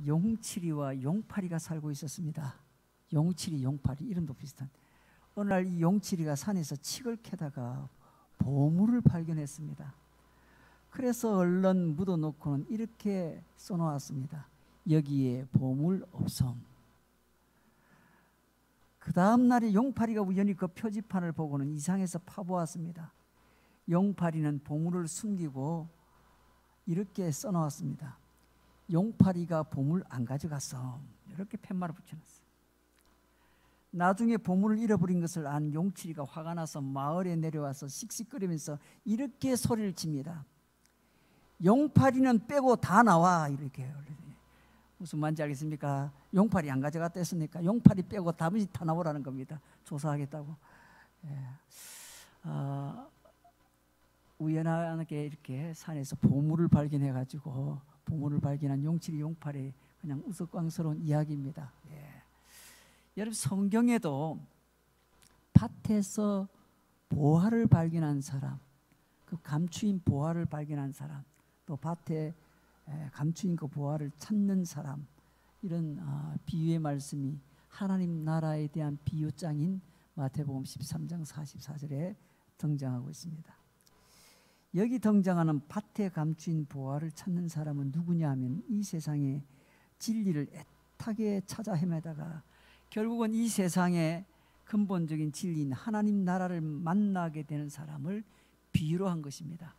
용칠이와 용파리가 살고 있었습니다. 용칠이, 용파리, 이름도 비슷한. 어느 날 이 용칠이가 산에서 칡을 캐다가 보물을 발견했습니다. 그래서 얼른 묻어놓고는 이렇게 써놓았습니다. 여기에 보물 없음. 그 다음 날에 용파리가 우연히 그 표지판을 보고는 이상해서 파보았습니다. 용파리는 보물을 숨기고 이렇게 써놓았습니다. 용파리가 보물 안 가져갔어. 이렇게 팻말을 붙여놨어요. 나중에 보물을 잃어버린 것을 안 용칠이가 화가 나서 마을에 내려와서 씩씩거리면서 이렇게 소리를 칩니다. 용파리는 빼고 다 나와. 이렇게 해요. 무슨 말인지 알겠습니까? 용파리 안 가져갔다 했으니까 용파리 빼고 다 나오라는 겁니다. 조사하겠다고. 우연하게 이렇게 산에서 보물을 발견해가지고 보물을 발견한 용칠이, 용파리, 그냥 우스꽝스러운 이야기입니다. 여러분, 성경에도 밭에서 보화를 발견한 사람, 그 감추인 보화를 발견한 사람, 또 밭에 감추인 그 보화를 찾는 사람, 이런 비유의 말씀이 하나님 나라에 대한 비유장인 마태복음 13장 44절에 등장하고 있습니다. 여기 등장하는 밭에 감추인 보화를 찾는 사람은 누구냐 하면 이 세상의 진리를 애타게 찾아 헤매다가 결국은 이 세상의 근본적인 진리인 하나님 나라를 만나게 되는 사람을 비유로 한 것입니다.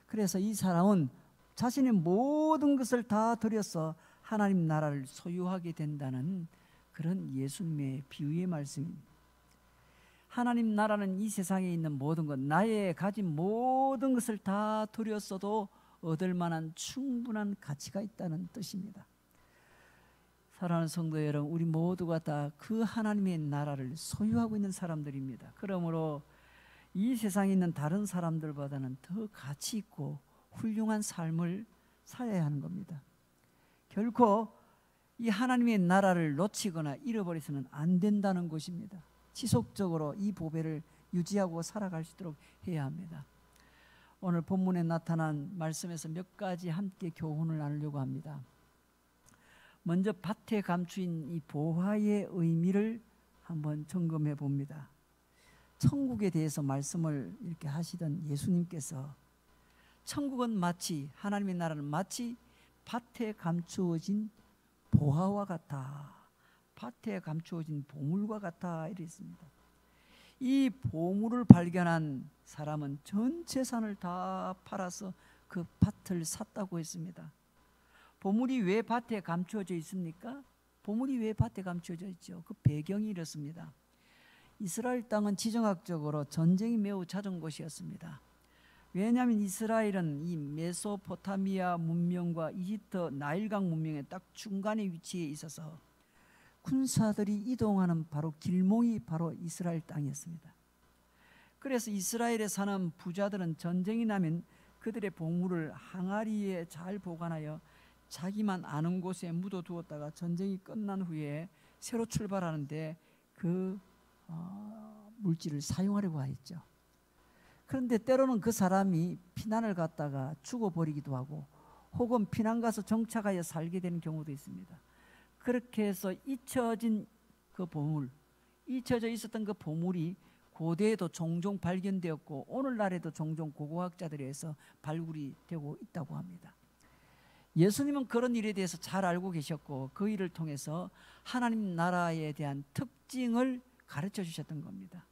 그래서 이 사람은 자신의 모든 것을 다 들여서 하나님 나라를 소유하게 된다는 그런 예수님의 비유의 말씀입니다. 하나님 나라는 이 세상에 있는 모든 것, 나의 가진 모든 것을 다 들였어도 얻을 만한 충분한 가치가 있다는 뜻입니다. 사랑하는 성도 여러분, 우리 모두가 다 그 하나님의 나라를 소유하고 있는 사람들입니다. 그러므로 이 세상에 있는 다른 사람들보다는 더 가치 있고 훌륭한 삶을 살아야 하는 겁니다. 결코 이 하나님의 나라를 놓치거나 잃어버려서는 안 된다는 것입니다. 지속적으로 이 보배를 유지하고 살아갈 수 있도록 해야 합니다. 오늘 본문에 나타난 말씀에서 몇 가지 함께 교훈을 나누려고 합니다. 먼저 밭에 감추인 이 보화의 의미를 한번 점검해 봅니다. 천국에 대해서 말씀을 이렇게 하시던 예수님께서 천국은 마치, 하나님의 나라는 마치 밭에 감추어진 보화와 같아, 밭에 감추어진 보물과 같아 이랬습니다. 이 보물을 발견한 사람은 전 재산을 다 팔아서 그 밭을 샀다고 했습니다. 보물이 왜 밭에 감추어져 있습니까? 보물이 왜 밭에 감추어져 있죠? 그 배경이 이렇습니다. 이스라엘 땅은 지정학적으로 전쟁이 매우 잦은 곳이었습니다. 왜냐하면 이스라엘은 이 메소포타미아 문명과 이집트 나일강 문명의 딱 중간에 위치해 있어서 군사들이 이동하는 바로 길목이 바로 이스라엘 땅이었습니다. 그래서 이스라엘에 사는 부자들은 전쟁이 나면 그들의 보물을 항아리에 잘 보관하여 자기만 아는 곳에 묻어두었다가 전쟁이 끝난 후에 새로 출발하는데 그 물질을 사용하려고 하였죠. 그런데 때로는 그 사람이 피난을 갔다가 죽어버리기도 하고 혹은 피난 가서 정착하여 살게 되는 경우도 있습니다. 그렇게 해서 잊혀진 그 보물, 잊혀져 있었던 그 보물이 고대에도 종종 발견되었고 오늘날에도 종종 고고학자들에 의해서 발굴이 되고 있다고 합니다. 예수님은 그런 일에 대해서 잘 알고 계셨고 그 일을 통해서 하나님 나라에 대한 특징을 가르쳐 주셨던 겁니다.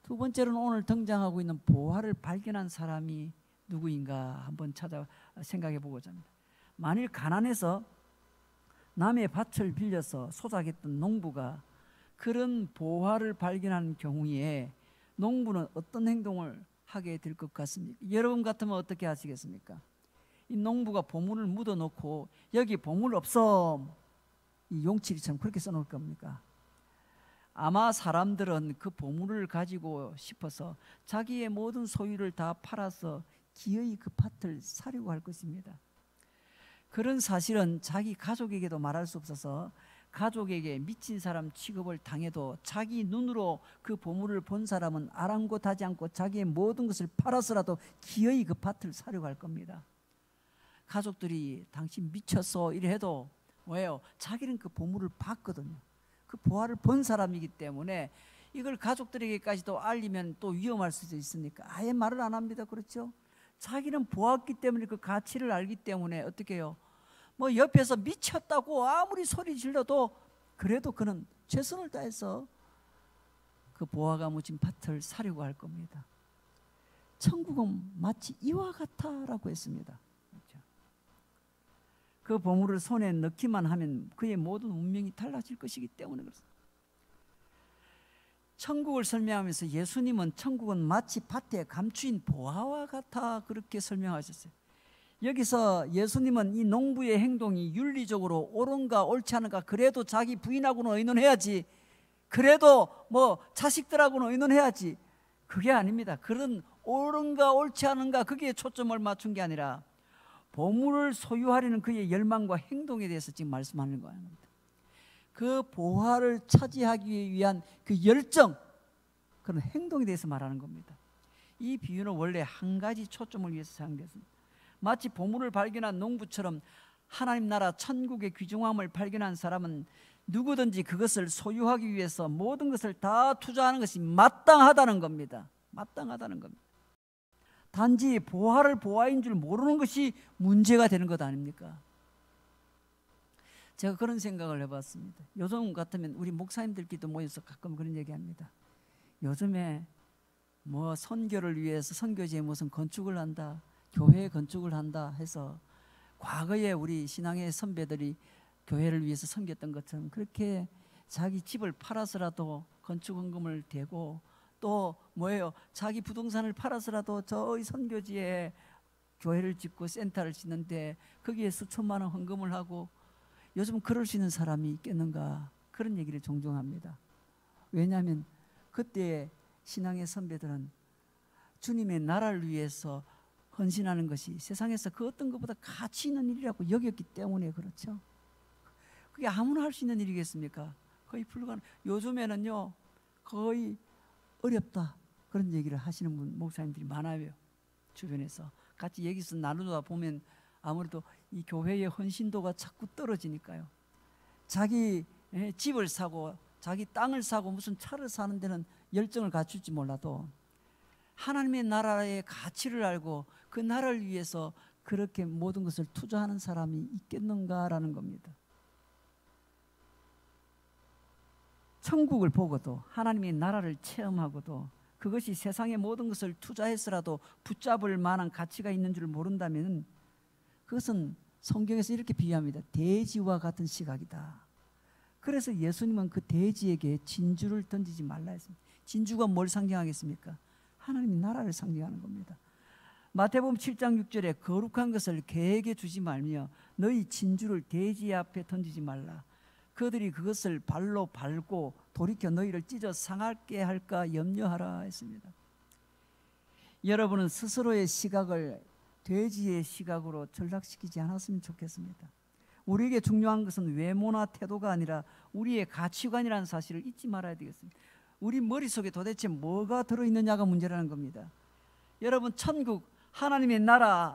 두 번째로는 오늘 등장하고 있는 보화를 발견한 사람이 누구인가 한번 생각해 보고자 합니다. 만일 가난해서 남의 밭을 빌려서 소작했던 농부가 그런 보화를 발견한 경우에 농부는 어떤 행동을 하게 될 것 같습니까? 여러분 같으면 어떻게 하시겠습니까? 이 농부가 보물을 묻어놓고 여기 보물 없어, 이 용칠이처럼 그렇게 써놓을 겁니까? 아마 사람들은 그 보물을 가지고 싶어서 자기의 모든 소유를 다 팔아서 기어이 그 밭을 사려고 할 것입니다. 그런 사실은 자기 가족에게도 말할 수 없어서 가족에게 미친 사람 취급을 당해도 자기 눈으로 그 보물을 본 사람은 아랑곳하지 않고 자기의 모든 것을 팔아서라도 기어이 그 밭을 사려고 할 겁니다. 가족들이 당신 미쳤어 이래 해도 왜요? 자기는 그 보물을 봤거든요. 그 보화를 본 사람이기 때문에 이걸 가족들에게까지도 알리면 또 위험할 수도 있으니까 아예 말을 안 합니다. 그렇죠? 자기는 보았기 때문에 그 가치를 알기 때문에 어떻게 해요? 뭐 옆에서 미쳤다고 아무리 소리 질러도 그래도 그는 최선을 다해서 그 보화가 묻힌 밭을 사려고 할 겁니다. 천국은 마치 이와 같아라고 했습니다. 그렇죠? 그 보물을 손에 넣기만 하면 그의 모든 운명이 달라질 것이기 때문에 그렇습니다. 천국을 설명하면서 예수님은 천국은 마치 밭에 감추인 보화와 같아 그렇게 설명하셨어요. 여기서 예수님은 이 농부의 행동이 윤리적으로 옳은가 옳지 않은가, 그래도 자기 부인하고는 의논해야지, 그래도 뭐 자식들하고는 의논해야지, 그게 아닙니다. 그런 옳은가 옳지 않은가 거기에 초점을 맞춘 게 아니라 보물을 소유하려는 그의 열망과 행동에 대해서 지금 말씀하는 거예요. 그 보화를 차지하기 위한 그 열정, 그런 행동에 대해서 말하는 겁니다. 이 비유는 원래 한 가지 초점을 위해서 사용됐습니다. 마치 보물을 발견한 농부처럼 하나님 나라 천국의 귀중함을 발견한 사람은 누구든지 그것을 소유하기 위해서 모든 것을 다 투자하는 것이 마땅하다는 겁니다. 마땅하다는 겁니다. 단지 보화를 보화인 줄 모르는 것이 문제가 되는 것 아닙니까? 제가 그런 생각을 해봤습니다. 요즘 같으면 우리 목사님들끼리도 모여서 가끔 그런 얘기합니다. 요즘에 뭐 선교를 위해서 선교지에 무슨 건축을 한다, 교회 건축을 한다 해서 과거에 우리 신앙의 선배들이 교회를 위해서 섬겼던 것처럼 그렇게 자기 집을 팔아서라도 건축헌금을 대고 또 뭐예요? 자기 부동산을 팔아서라도 저희 선교지에 교회를 짓고 센터를 짓는데 거기에 수천만 원 헌금을 하고, 요즘 그럴 수 있는 사람이 있겠는가, 그런 얘기를 종종 합니다. 왜냐하면 그때 신앙의 선배들은 주님의 나라를 위해서 헌신하는 것이 세상에서 그 어떤 것보다 가치 있는 일이라고 여겼기 때문에 그렇죠. 그게 아무나 할 수 있는 일이겠습니까? 거의 불가능. 요즘에는요 거의 어렵다 그런 얘기를 하시는 목사님들이 많아요. 주변에서 같이 얘기서 나누다 보면 아무래도 이 교회의 헌신도가 자꾸 떨어지니까요. 자기 집을 사고 자기 땅을 사고 무슨 차를 사는 데는 열정을 갖출지 몰라도 하나님의 나라의 가치를 알고 그 나라를 위해서 그렇게 모든 것을 투자하는 사람이 있겠는가라는 겁니다. 천국을 보고도 하나님의 나라를 체험하고도 그것이 세상의 모든 것을 투자해서라도 붙잡을 만한 가치가 있는 줄 모른다면 그것은 성경에서 이렇게 비유합니다. 돼지와 같은 시각이다. 그래서 예수님은 그 돼지에게 진주를 던지지 말라 했습니다. 진주가 뭘 상징하겠습니까? 하나님의 나라를 상징하는 겁니다. 마태복음 7장 6절에 거룩한 것을 개에게 주지 말며 너희 진주를 돼지 앞에 던지지 말라. 그들이 그것을 발로 밟고 돌이켜 너희를 찢어 상하게 할까 염려하라 했습니다. 여러분은 스스로의 시각을 돼지의 시각으로 전락시키지 않았으면 좋겠습니다. 우리에게 중요한 것은 외모나 태도가 아니라 우리의 가치관이라는 사실을 잊지 말아야 되겠습니다. 우리 머릿속에 도대체 뭐가 들어있느냐가 문제라는 겁니다. 여러분, 천국, 하나님의 나라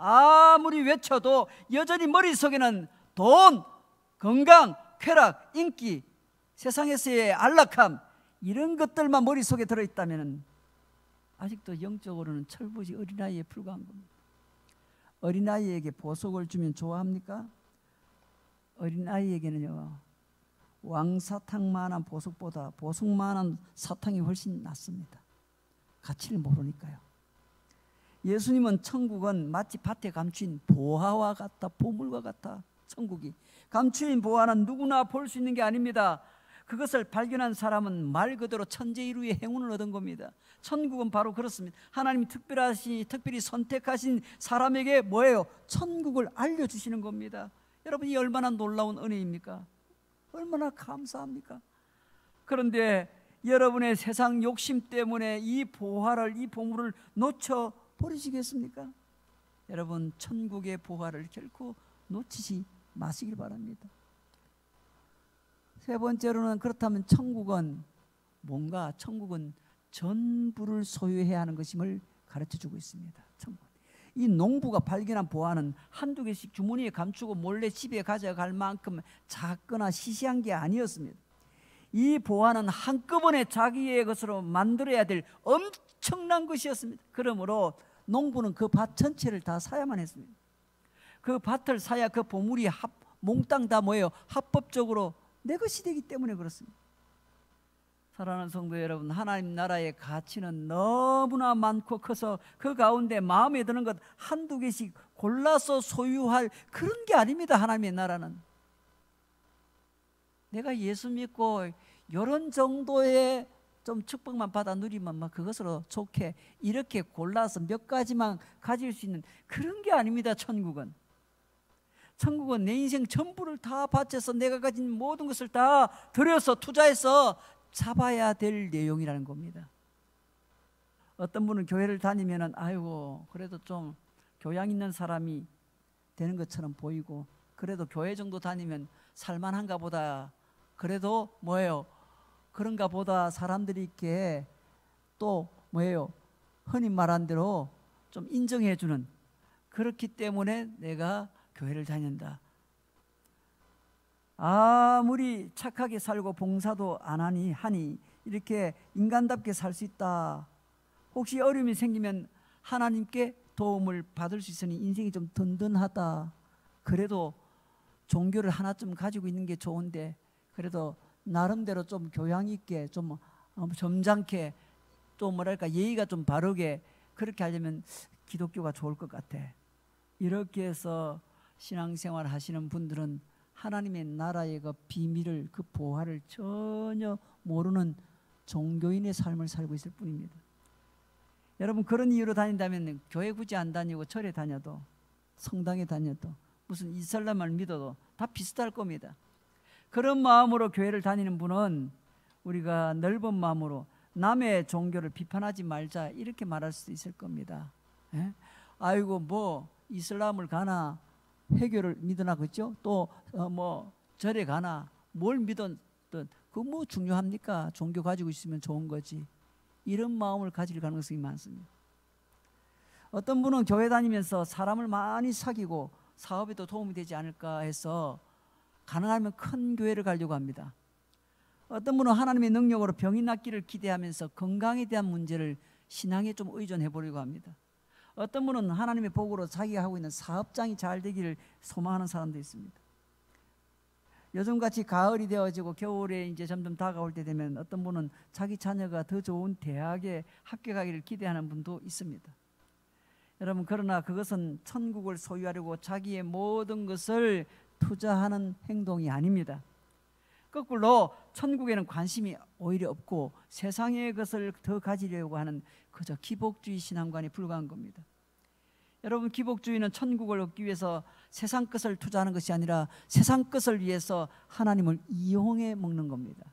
아무리 외쳐도 여전히 머릿속에는 돈, 건강, 쾌락, 인기, 세상에서의 안락함, 이런 것들만 머릿속에 들어있다면 아직도 영적으로는 철부지 어린아이에 불과한 겁니다. 어린아이에게 보석을 주면 좋아합니까? 어린아이에게는요, 왕사탕만한 보석보다 보석만한 사탕이 훨씬 낫습니다. 가치를 모르니까요. 예수님은 천국은 마치 밭에 감추인 보화와 같다, 보물과 같다. 천국이 감추인 보화는 누구나 볼 수 있는 게 아닙니다. 그것을 발견한 사람은 말 그대로 천재일우의 행운을 얻은 겁니다. 천국은 바로 그렇습니다. 하나님이 특별히 선택하신 사람에게 뭐예요? 천국을 알려주시는 겁니다. 여러분, 이 얼마나 놀라운 은혜입니까? 얼마나 감사합니까? 그런데 여러분의 세상 욕심 때문에 이 보화를, 이 보물을 놓쳐버리시겠습니까? 여러분, 천국의 보화를 결코 놓치지 마시길 바랍니다. 세 번째로는, 그렇다면 천국은 뭔가? 천국은 전부를 소유해야 하는 것임을 가르쳐주고 있습니다. 천국. 이 농부가 발견한 보화는 한두 개씩 주머니에 감추고 몰래 집에 가져갈 만큼 작거나 시시한 게 아니었습니다. 이 보화는 한꺼번에 자기의 것으로 만들어야 될 엄청난 것이었습니다. 그러므로 농부는 그 밭 전체를 다 사야만 했습니다. 그 밭을 사야 그 보물이 몽땅 다 뭐예요? 합법적으로 내 것이 되기 때문에 그렇습니다. 사랑하는 성도 여러분, 하나님 나라의 가치는 너무나 많고 커서 그 가운데 마음에 드는 것 한두 개씩 골라서 소유할 그런 게 아닙니다. 하나님의 나라는 내가 예수 믿고 이런 정도의 좀 축복만 받아 누리면 막 그것으로 좋게 이렇게 골라서 몇 가지만 가질 수 있는 그런 게 아닙니다. 천국은 내 인생 전부를 다 바쳐서 내가 가진 모든 것을 다 들여서 투자해서 잡아야 될 내용이라는 겁니다. 어떤 분은 교회를 다니면은 아이고 그래도 좀 교양 있는 사람이 되는 것처럼 보이고, 그래도 교회 정도 다니면 살만한가 보다, 그래도 뭐예요? 그런가 보다 사람들이 이렇게 또 뭐예요? 흔히 말한 대로 좀 인정해 주는, 그렇기 때문에 내가 교회를 다닌다. 아무리 착하게 살고 봉사도 안 하니 이렇게 인간답게 살 수 있다. 혹시 어려움이 생기면 하나님께 도움을 받을 수 있으니 인생이 좀 든든하다. 그래도 종교를 하나쯤 가지고 있는 게 좋은데 그래도 나름대로 좀 교양 있게 좀 점잖게 또 뭐랄까 예의가 좀 바르게 그렇게 하려면 기독교가 좋을 것 같아. 이렇게 해서 신앙생활 하시는 분들은 하나님의 나라의 그 비밀을, 그 보화를 전혀 모르는 종교인의 삶을 살고 있을 뿐입니다. 여러분, 그런 이유로 다닌다면 교회 굳이 안 다니고 절에 다녀도, 성당에 다녀도, 무슨 이슬람을 믿어도 다 비슷할 겁니다. 그런 마음으로 교회를 다니는 분은 우리가 넓은 마음으로 남의 종교를 비판하지 말자 이렇게 말할 수도 있을 겁니다. 예? 아이고 뭐 이슬람을 가나 회교를 믿으나, 그렇죠? 또 뭐 절에 가나 뭘 믿든 그거 뭐 중요합니까? 종교 가지고 있으면 좋은 거지. 이런 마음을 가질 가능성이 많습니다. 어떤 분은 교회 다니면서 사람을 많이 사귀고 사업에도 도움이 되지 않을까 해서 가능하면 큰 교회를 가려고 합니다. 어떤 분은 하나님의 능력으로 병이 낫기를 기대하면서 건강에 대한 문제를 신앙에 좀 의존해 보려고 합니다. 어떤 분은 하나님의 복으로 자기가 하고 있는 사업장이 잘 되기를 소망하는 사람도 있습니다. 요즘같이 가을이 되어지고 겨울에 이제 점점 다가올 때 되면 어떤 분은 자기 자녀가 더 좋은 대학에 합격하기를 기대하는 분도 있습니다. 여러분, 그러나 그것은 천국을 소유하려고 자기의 모든 것을 투자하는 행동이 아닙니다. 거꾸로 천국에는 관심이 오히려 없고 세상의 것을 더 가지려고 하는 그저 기복주의 신앙관에 불과한 겁니다. 여러분, 기복주의는 천국을 얻기 위해서 세상 것을 투자하는 것이 아니라 세상 것을 위해서 하나님을 이용해 먹는 겁니다.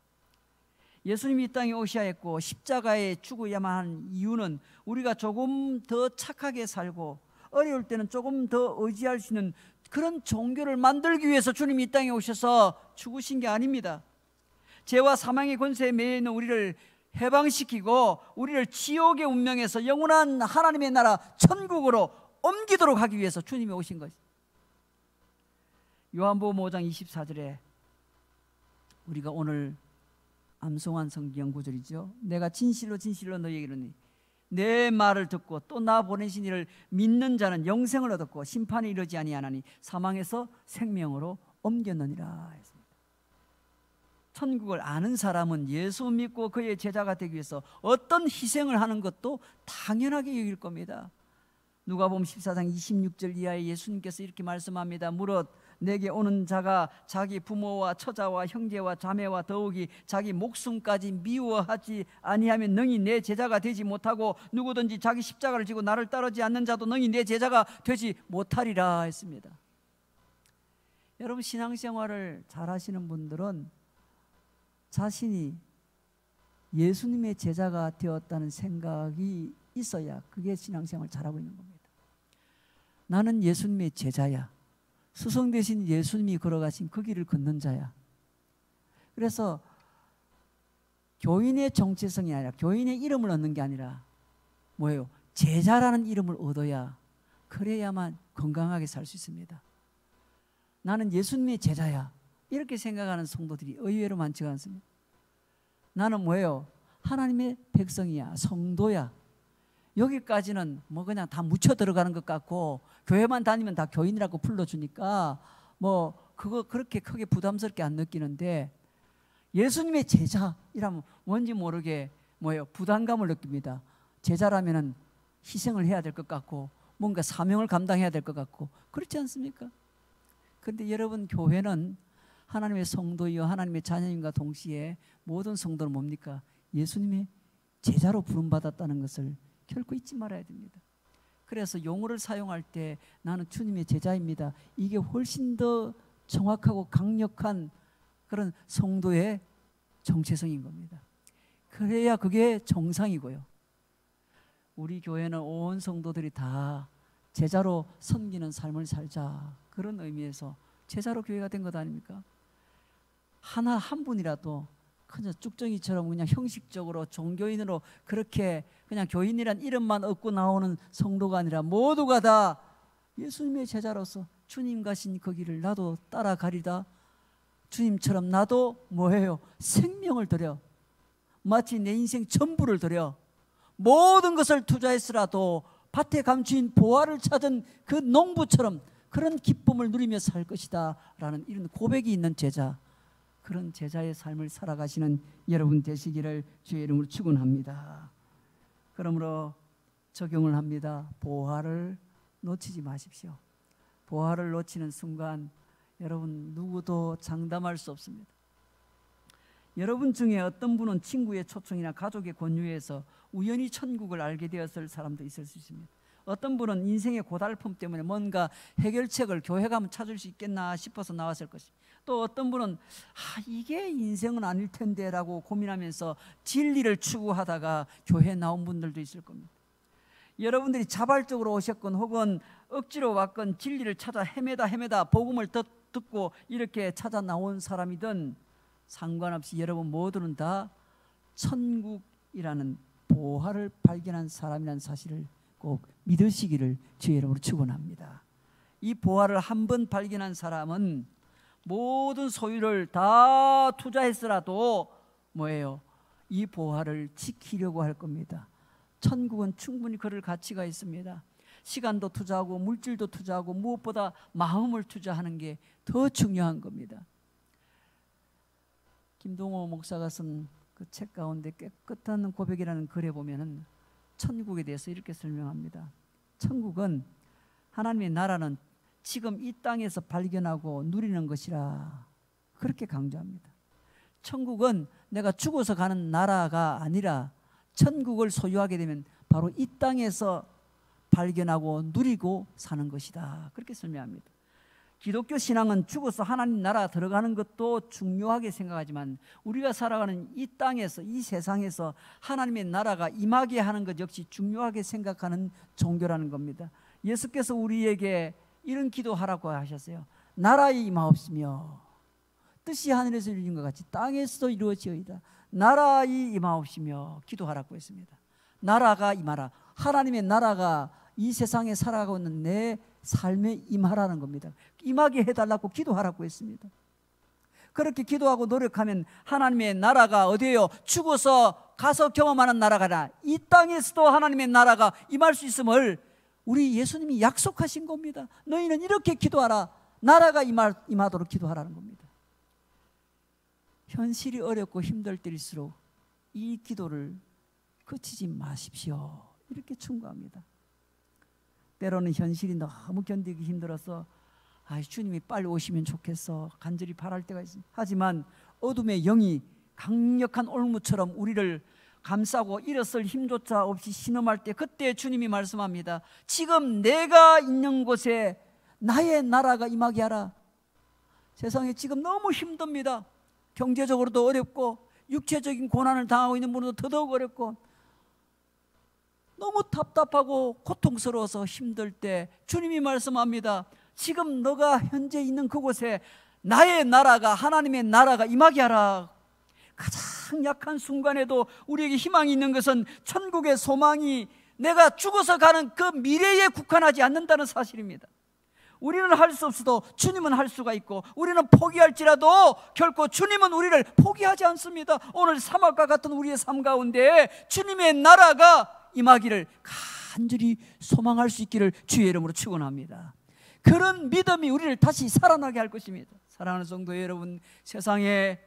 예수님이 이 땅에 오셔야 했고 십자가에 죽어야만 하는 이유는 우리가 조금 더 착하게 살고 어려울 때는 조금 더 의지할 수 있는 그런 종교를 만들기 위해서 주님이 이 땅에 오셔서 죽으신 게 아닙니다. 죄와 사망의 권세에 매여 있는 우리를 해방시키고 우리를 지옥의 운명에서 영원한 하나님의 나라 천국으로 옮기도록 하기 위해서 주님이 오신 것입니다. 요한복음 5장 24절에 우리가 오늘 암송한 성경 구절이죠. 내가 진실로 진실로 너희에게 이르노니 내 말을 듣고 또 나 보내신 이를 믿는 자는 영생을 얻었고 심판에 이르지 아니하나니 사망에서 생명으로 옮겼느니라 했습니다. 천국을 아는 사람은 예수 믿고 그의 제자가 되기 위해서 어떤 희생을 하는 것도 당연하게 여길 겁니다. 누가복음 14장 26절 이하에 예수님께서 이렇게 말씀합니다. 무릇 내게 오는 자가 자기 부모와 처자와 형제와 자매와 더욱이 자기 목숨까지 미워하지 아니하면 능히 내 제자가 되지 못하고 누구든지 자기 십자가를 지고 나를 따르지 않는 자도 능히 내 제자가 되지 못하리라 했습니다. 여러분, 신앙생활을 잘 하시는 분들은 자신이 예수님의 제자가 되었다는 생각이 있어야 그게 신앙생활을 잘하고 있는 겁니다. 나는 예수님의 제자야. 스승 대신 예수님이 걸어가신 그 길을 걷는 자야. 그래서 교인의 정체성이 아니라 교인의 이름을 얻는 게 아니라 뭐예요? 제자라는 이름을 얻어야 그래야만 건강하게 살 수 있습니다. 나는 예수님의 제자야 이렇게 생각하는 성도들이 의외로 많지가 않습니다. 나는 뭐예요? 하나님의 백성이야, 성도야. 여기까지는 뭐 그냥 다 묻혀 들어가는 것 같고, 교회만 다니면 다 교인이라고 불러주니까 뭐 그거 그렇게 크게 부담스럽게 안 느끼는데, 예수님의 제자이라면 뭔지 모르게 뭐예요? 부담감을 느낍니다. 제자라면은 희생을 해야 될 것 같고, 뭔가 사명을 감당해야 될 것 같고, 그렇지 않습니까? 그런데 여러분, 교회는 하나님의 성도이요 하나님의 자녀님과 동시에 모든 성도는 뭡니까? 예수님의 제자로 부름받았다는 것을 결코 잊지 말아야 됩니다. 그래서 용어를 사용할 때 나는 주님의 제자입니다, 이게 훨씬 더 정확하고 강력한 그런 성도의 정체성인 겁니다. 그래야 그게 정상이고요. 우리 교회는 온 성도들이 다 제자로 섬기는 삶을 살자, 그런 의미에서 제자로 교회가 된 것 아닙니까? 한 분이라도 그냥 쭉정이처럼 그냥 형식적으로 종교인으로 그렇게 그냥 교인이란 이름만 얻고 나오는 성도가 아니라 모두가 다 예수님의 제자로서 주님 가신 그 길을 나도 따라가리다, 주님처럼 나도 뭐예요? 생명을 들여, 마치 내 인생 전부를 들여 모든 것을 투자했으라도 밭에 감추인 보화를 찾은 그 농부처럼 그런 기쁨을 누리며 살 것이다 라는 이런 고백이 있는 제자, 그런 제자의 삶을 살아가시는 여러분 되시기를 주의 이름으로 축원합니다. 그러므로 적용을 합니다. 보화를 놓치지 마십시오. 보화를 놓치는 순간 여러분 누구도 장담할 수 없습니다. 여러분 중에 어떤 분은 친구의 초청이나 가족의 권유에서 우연히 천국을 알게 되었을 사람도 있을 수 있습니다. 어떤 분은 인생의 고달픔 때문에 뭔가 해결책을 교회 가면 찾을 수 있겠나 싶어서 나왔을 것입니다. 또 어떤 분은 이게 인생은 아닐 텐데 라고 고민하면서 진리를 추구하다가 교회에 나온 분들도 있을 겁니다. 여러분들이 자발적으로 오셨건 혹은 억지로 왔건 진리를 찾아 헤매다 복음을 듣고 이렇게 찾아 나온 사람이든 상관없이 여러분 모두는 다 천국이라는 보화를 발견한 사람이라는 사실을 꼭 믿으시기를 주의 이름으로 축원합니다. 이 보화를 한 번 발견한 사람은 모든 소유를 다 투자했으라도 뭐예요? 이 보화를 지키려고 할 겁니다. 천국은 충분히 그럴 가치가 있습니다. 시간도 투자하고 물질도 투자하고 무엇보다 마음을 투자하는 게 더 중요한 겁니다. 김동호 목사가 쓴 그 책 가운데 깨끗한 고백이라는 글에 보면은 천국에 대해서 이렇게 설명합니다. 천국은, 하나님의 나라는 지금 이 땅에서 발견하고 누리는 것이라 그렇게 강조합니다. 천국은 내가 죽어서 가는 나라가 아니라 천국을 소유하게 되면 바로 이 땅에서 발견하고 누리고 사는 것이다, 그렇게 설명합니다. 기독교 신앙은 죽어서 하나님 나라 들어가는 것도 중요하게 생각하지만 우리가 살아가는 이 땅에서, 이 세상에서 하나님의 나라가 임하게 하는 것 역시 중요하게 생각하는 종교라는 겁니다. 예수께서 우리에게 이런 기도하라고 하셨어요. 나라에 임하옵시며 뜻이 하늘에서 이루어진 것 같이 땅에서도 이루어지어이다. 나라에 임하옵시며 기도하라고 했습니다. 나라가 임하라, 하나님의 나라가 이 세상에 살아가고 있는 내 삶에 임하라는 겁니다. 임하게 해달라고 기도하라고 했습니다. 그렇게 기도하고 노력하면 하나님의 나라가 어디에요? 죽어서 가서 경험하는 나라가 아니라 이 땅에서도 하나님의 나라가 임할 수 있음을 우리 예수님이 약속하신 겁니다. 너희는 이렇게 기도하라, 나라가 임하도록 기도하라는 겁니다. 현실이 어렵고 힘들 때일수록 이 기도를 그치지 마십시오, 이렇게 충고합니다. 때로는 현실이 너무 견디기 힘들어서 주님이 빨리 오시면 좋겠어 간절히 바랄 때가 있습니다. 하지만 어둠의 영이 강력한 올무처럼 우리를 감싸고 일어설 힘조차 없이 신음할 때, 그때 주님이 말씀합니다. 지금 내가 있는 곳에 나의 나라가 임하게 하라. 세상에 지금 너무 힘듭니다. 경제적으로도 어렵고 육체적인 고난을 당하고 있는 분도 더더욱 어렵고 너무 답답하고 고통스러워서 힘들 때 주님이 말씀합니다. 지금 너가 현재 있는 그곳에 나의 나라가, 하나님의 나라가 임하게 하라. 가장 약한 순간에도 우리에게 희망이 있는 것은 천국의 소망이 내가 죽어서 가는 그 미래에 국한하지 않는다는 사실입니다. 우리는 할 수 없어도 주님은 할 수가 있고, 우리는 포기할지라도 결코 주님은 우리를 포기하지 않습니다. 오늘 사막과 같은 우리의 삶 가운데 주님의 나라가 임하기를 간절히 소망할 수 있기를 주의 이름으로 축원합니다. 그런 믿음이 우리를 다시 살아나게 할 것입니다. 사랑하는 성도 여러분, 세상에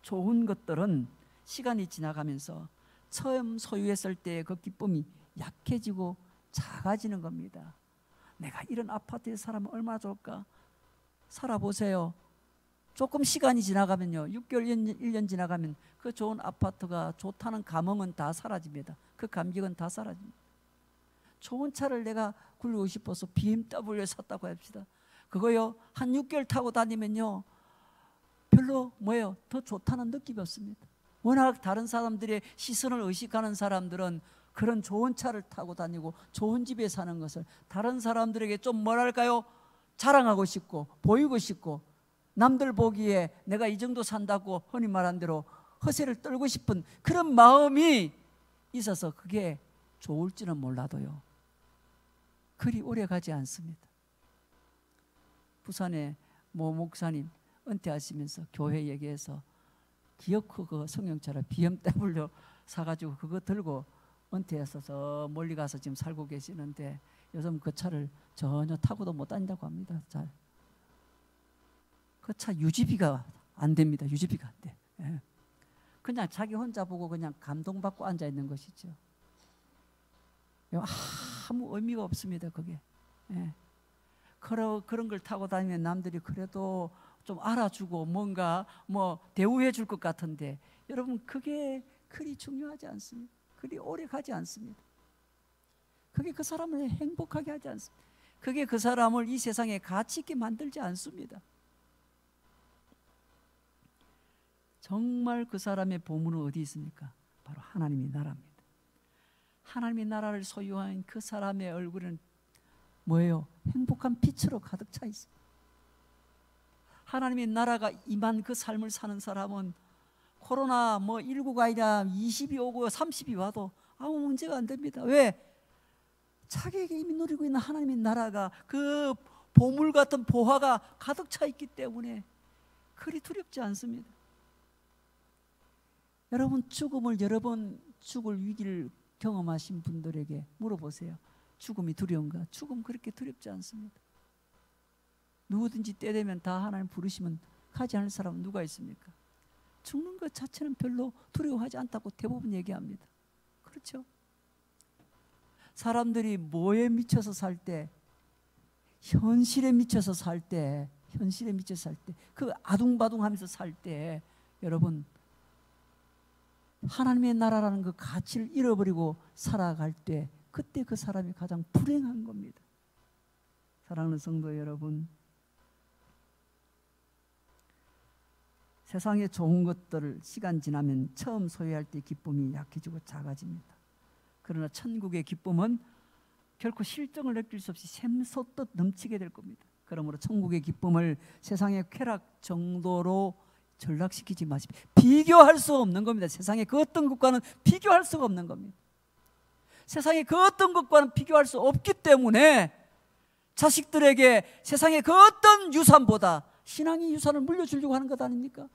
좋은 것들은 시간이 지나가면서 처음 소유했을 때의 그 기쁨이 약해지고 작아지는 겁니다. 내가 이런 아파트에 살면 얼마나 좋을까? 살아보세요. 조금 시간이 지나가면요, 6개월, 1년 지나가면 그 좋은 아파트가 좋다는 감흥은 다 사라집니다. 그 감격은 다 사라집니다. 좋은 차를 내가 굴리고 싶어서 BMW를 샀다고 합시다. 그거요, 한 6개월 타고 다니면요, 별로 뭐예요? 더 좋다는 느낌이 없습니다. 워낙 다른 사람들의 시선을 의식하는 사람들은 그런 좋은 차를 타고 다니고 좋은 집에 사는 것을 다른 사람들에게 좀 뭐랄까요? 자랑하고 싶고 보이고 싶고, 남들 보기에 내가 이 정도 산다고 흔히 말한 대로 허세를 떨고 싶은 그런 마음이 있어서 그게 좋을지는 몰라도요, 그리 오래 가지 않습니다. 부산에 모 목사님 은퇴하시면서 교회 얘기해서 기어코 그 성형차를 BMW 사가지고 그거 들고 은퇴했어서 멀리 가서 지금 살고 계시는데, 요즘 그 차를 전혀 타고도 못 다닌다고 합니다. 잘. 그 차 유지비가 안 됩니다. 유지비가 안 돼. 예. 그냥 자기 혼자 보고 그냥 감동받고 앉아 있는 것이죠. 아무 의미가 없습니다. 그게. 예. 그런 걸 타고 다니면 남들이 그래도 좀 알아주고 뭔가 뭐 대우해 줄 것 같은데, 여러분 그게 그리 중요하지 않습니다. 그리 오래 가지 않습니다. 그게 그 사람을 행복하게 하지 않습니다. 그게 그 사람을 이 세상에 가치 있게 만들지 않습니다. 정말 그 사람의 보물은 어디 있습니까? 바로 하나님의 나라입니다. 하나님의 나라를 소유한 그 사람의 얼굴은 뭐예요? 행복한 빛으로 가득 차 있습니다. 하나님의 나라가 임한 그 삶을 사는 사람은 코로나 19가 아니라 20이 오고 30이 와도 아무 문제가 안 됩니다. 왜? 자기에게 이미 누리고 있는 하나님의 나라가, 그 보물 같은 보화가 가득 차 있기 때문에 그리 두렵지 않습니다. 여러분, 죽음을 여러 번 죽을 위기를 경험하신 분들에게 물어보세요. 죽음이 두려운가? 죽음 그렇게 두렵지 않습니다. 누구든지 때 되면 다 하나님 부르시면 가지 않을 사람은 누가 있습니까? 죽는 것 자체는 별로 두려워하지 않다고 대부분 얘기합니다. 그렇죠? 사람들이 뭐에 미쳐서 살 때, 현실에 미쳐서 살 때, 그 아둥바둥하면서 살 때, 여러분 하나님의 나라라는 그 가치를 잃어버리고 살아갈 때, 그때 그 사람이 가장 불행한 겁니다. 사랑하는 성도 여러분, 세상에 좋은 것들을 시간 지나면 처음 소유할 때 기쁨이 약해지고 작아집니다. 그러나 천국의 기쁨은 결코 실정을 느낄 수 없이 샘솟듯 넘치게 될 겁니다. 그러므로 천국의 기쁨을 세상의 쾌락 정도로 전락시키지 마십시오. 비교할 수 없는 겁니다. 세상의 그 어떤 것과는 비교할 수가 없는 겁니다. 세상의 그 어떤 것과는 비교할 수 없기 때문에 자식들에게 세상의 그 어떤 유산보다 신앙의 유산을 물려주려고 하는 것 아닙니까?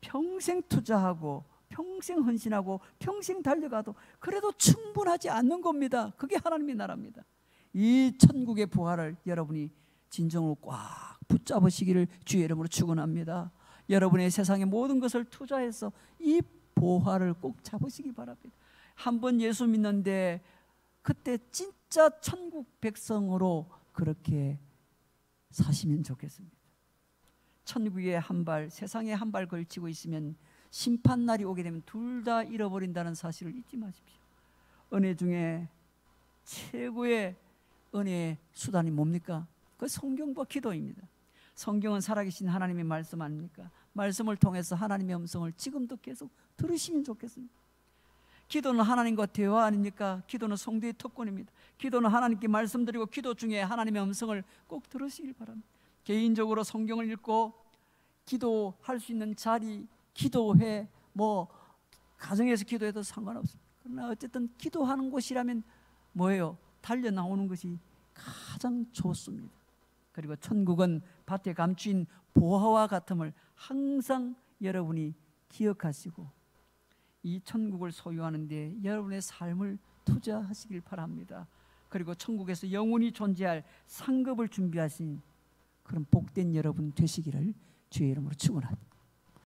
평생 투자하고 평생 헌신하고 평생 달려가도 그래도 충분하지 않는 겁니다. 그게 하나님의 나라입니다. 이 천국의 보화를 여러분이 진정으로 꽉 붙잡으시기를 주의 이름으로 축원합니다. 여러분의 세상의 모든 것을 투자해서 이 보화를 꼭 잡으시기 바랍니다. 한번 예수 믿는데 그때 진짜 천국 백성으로 그렇게 사시면 좋겠습니다. 천국에 한 발, 세상에 한 발 걸치고 있으면 심판날이 오게 되면 둘 다 잃어버린다는 사실을 잊지 마십시오. 은혜 중에 최고의 은혜의 수단이 뭡니까? 그 성경과 기도입니다. 성경은 살아계신 하나님의 말씀 아닙니까? 말씀을 통해서 하나님의 음성을 지금도 계속 들으시면 좋겠습니다. 기도는 하나님과 대화 아닙니까? 기도는 성도의 특권입니다. 기도는 하나님께 말씀드리고 기도 중에 하나님의 음성을 꼭 들으시길 바랍니다. 개인적으로 성경을 읽고 기도할 수 있는 자리, 기도회, 가정에서 기도해도 상관없습니다. 그러나 어쨌든 기도하는 곳이라면 뭐예요? 달려 나오는 것이 가장 좋습니다. 그리고 천국은 밭에 감추인 보화와 같음을 항상 여러분이 기억하시고 이 천국을 소유하는 데 여러분의 삶을 투자하시길 바랍니다. 그리고 천국에서 영원히 존재할 상급을 준비하신 그런 복된 여러분 되시기를 주의 이름으로 축원합니다.